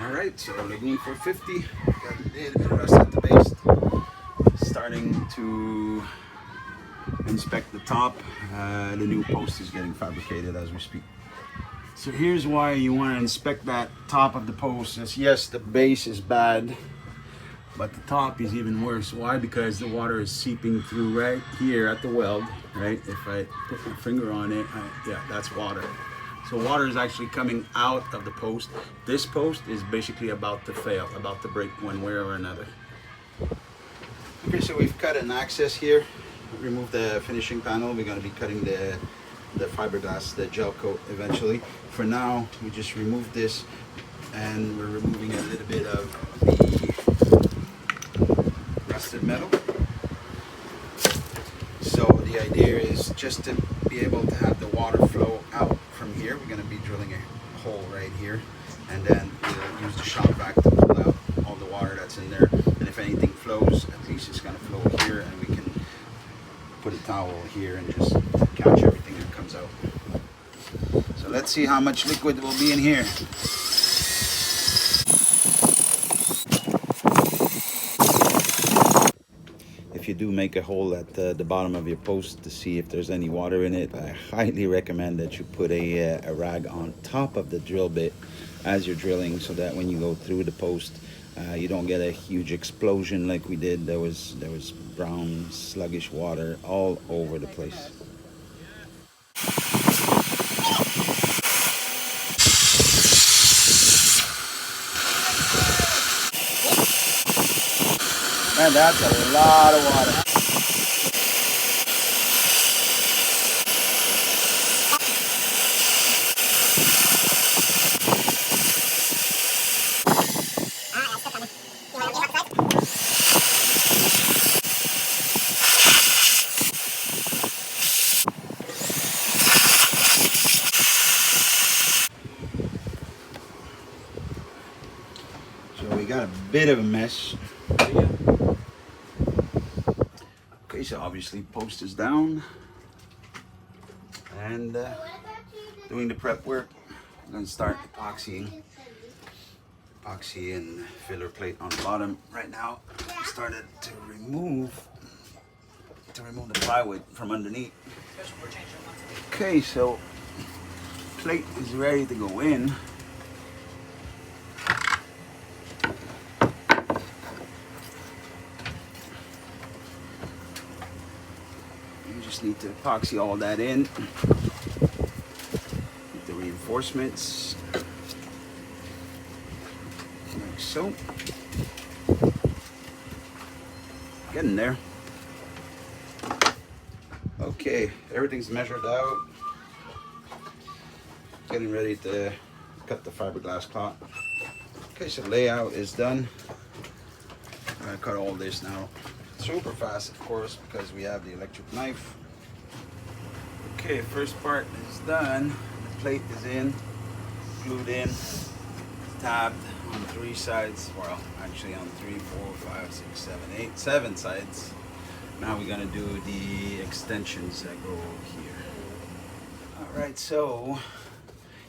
Alright, so Lagoon 450, got a little bit of rust at the base. Starting to inspect the top. The new post is getting fabricated as we speak. So here's why you want to inspect that top of the post. Yes, the base is bad, but the top is even worse. Why? Because the water is seeping through right here at the weld, right? If I put my finger on it, yeah, that's water. So water is actually coming out of the post. This post is basically about to fail, about to break one way or another. Okay, so we've cut an access here. Remove the finishing panel. We're going to be cutting the fiberglass, the gel coat eventually. For now, we just remove this, and we're removing a little bit of the rusted metal. So the idea is just to be able to have the water flow out from here. We're going to be drilling a hole right here, and then we'll use the shop vac to pull out all the water that's in there. And if anything flows, at least it's going to flow here, and we can put a towel here and just catch everything that comes out. So let's see how much liquid will be in here. If you do make a hole at the bottom of your post to see if there's any water in it, I highly recommend that you put a rag on top of the drill bit as you're drilling, so that when you go through the post, you don't get a huge explosion like we did. There was brown sluggish water all over the place. Man, that's a lot of water. So we got a bit of a mess. Okay, so obviously post is down, and doing the prep work. I'm going to start epoxy and filler plate on the bottom. Right now, I started to remove the plywood from underneath. Okay, so plate is ready to go in. Just need to epoxy all that in with the reinforcements, like so. Getting there. Okay, everything's measured out. Getting ready to cut the fiberglass cloth. Okay, so layout is done. I'm gonna cut all this now. Super fast, of course, because we have the electric knife. Okay, first part is done. The plate is in, glued in, tabbed on 3 sides. Well, actually on 3, 4, 5, 6, 7, 8, 7 sides. Now we're gonna do the extensions that go here. All right, so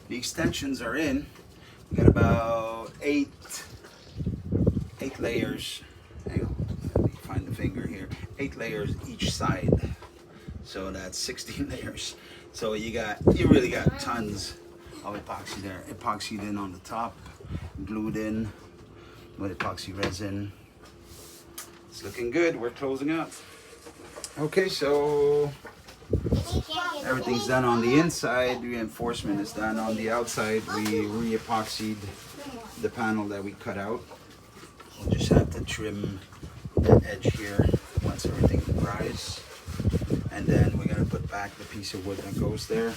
the extensions are in. We got about 8 layers. Hang on, let me find the finger here. 8 layers each side. So that's 16 layers. So you really got tons of epoxy there. Epoxied in on the top, glued in with epoxy resin. It's looking good. We're closing up. Okay, so everything's done on the inside. Reinforcement is done on the outside. We re-epoxied the panel that we cut out. We'll just have to trim the edge here once everything dries. And then we're gonna put back the piece of wood that goes there.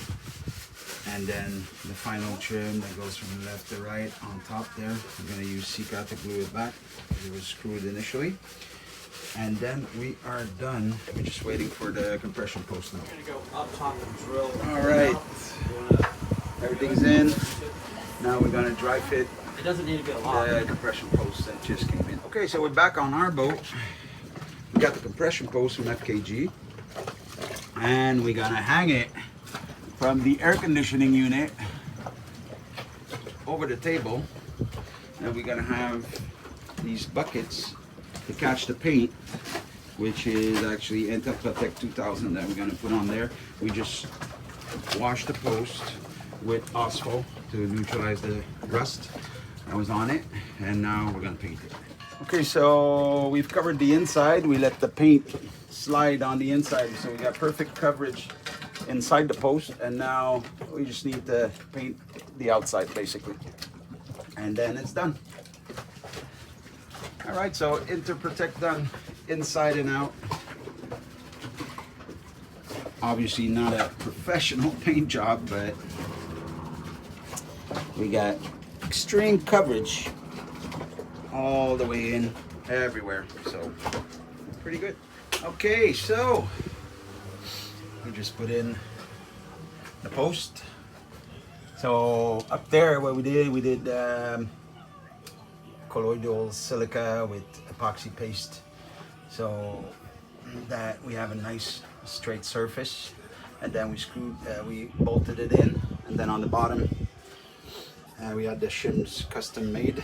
And then the final trim that goes from left to right on top there. I'm gonna use Sika to glue it back because it was screwed initially. And then we are done. We're just waiting for the compression post now. We're gonna go up top and drill. All right, everything's in. Now we're gonna dry fit It doesn't need to be a lot. the compression post that just came in. Okay, so we're back on our boat. We got the compression post from FKG, and we're gonna hang it from the air conditioning unit over the table and we're gonna have these buckets to catch the paint, which is actually Protect 2000 that we're gonna put on there. We just washed the post with Ospo to neutralize the rust that was on it, and now we're gonna paint it. Okay, so we've covered the inside. We let the paint slide on the inside, so we got perfect coverage inside the post, and now we just need to paint the outside basically, and then it's done. All right, so Protect done inside and out. Obviously not a professional paint job, but we got extreme coverage all the way in everywhere, so pretty good. Okay, so we just put in the post. So up there, what we did colloidal silica with epoxy paste, so that we have a nice straight surface. And then we bolted it in, and then on the bottom we had the shims custom made.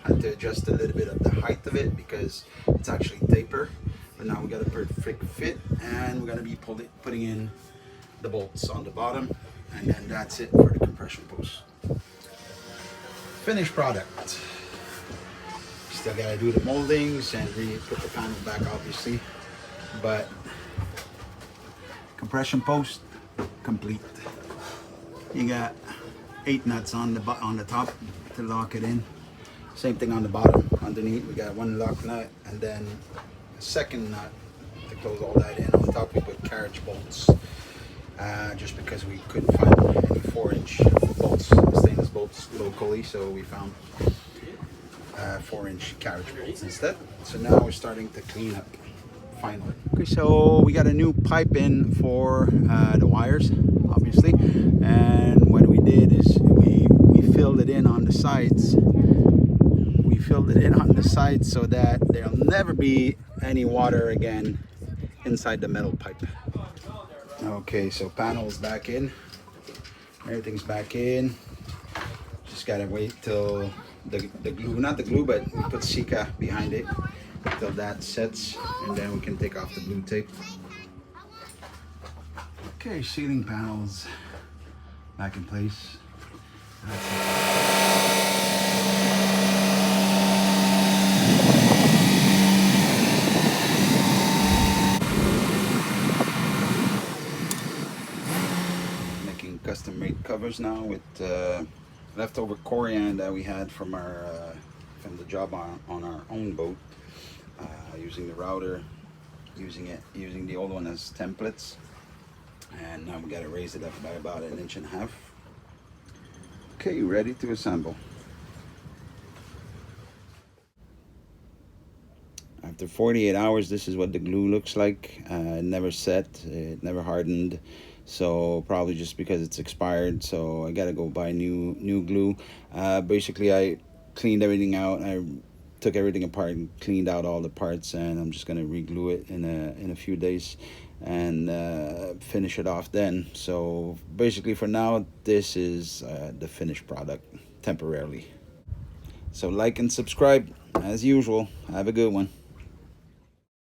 Had to adjust a little bit of the height of it because it's actually taper. But now we got a perfect fit, and we're gonna be putting in the bolts on the bottom, and then that's it for the compression post. Finished product. Still gotta do the moldings and put the panel back, obviously, but compression post complete. You got 8 nuts on the top to lock it in. Same thing on the bottom. Underneath we got 1 lock nut, and then a second nut to close all that in. On top we put carriage bolts, just because we couldn't find any 4-inch bolts, stainless bolts locally, so we found 4-inch carriage bolts instead. So now we're starting to clean up finally. Okay, so we got a new pipe in for the wires, obviously, and what we did is we filled it in on the sides. We filled it in on the sides so that there'll never be any water again inside the metal pipe. Okay, so panel's back in, everything's back in. Just gotta wait till the glue, not the glue, but we put Sika behind it till that sets, and then we can take off the blue tape. Okay, ceiling panels back in place. Making custom made covers now with leftover coriander that we had from the job on our own boat. Using the router, using the old one as templates, and now we got to raise it up by about 1.5 inches. Okay, ready to assemble. After 48 hours, this is what the glue looks like. It never set, it never hardened, so probably just because it's expired. So I gotta go buy new glue. Basically, I cleaned everything out. I took everything apart and cleaned out all the parts, and I'm just gonna re-glue it in a few days and finish it off then. So basically for now, this is the finished product temporarily. So like and subscribe as usual. Have a good one.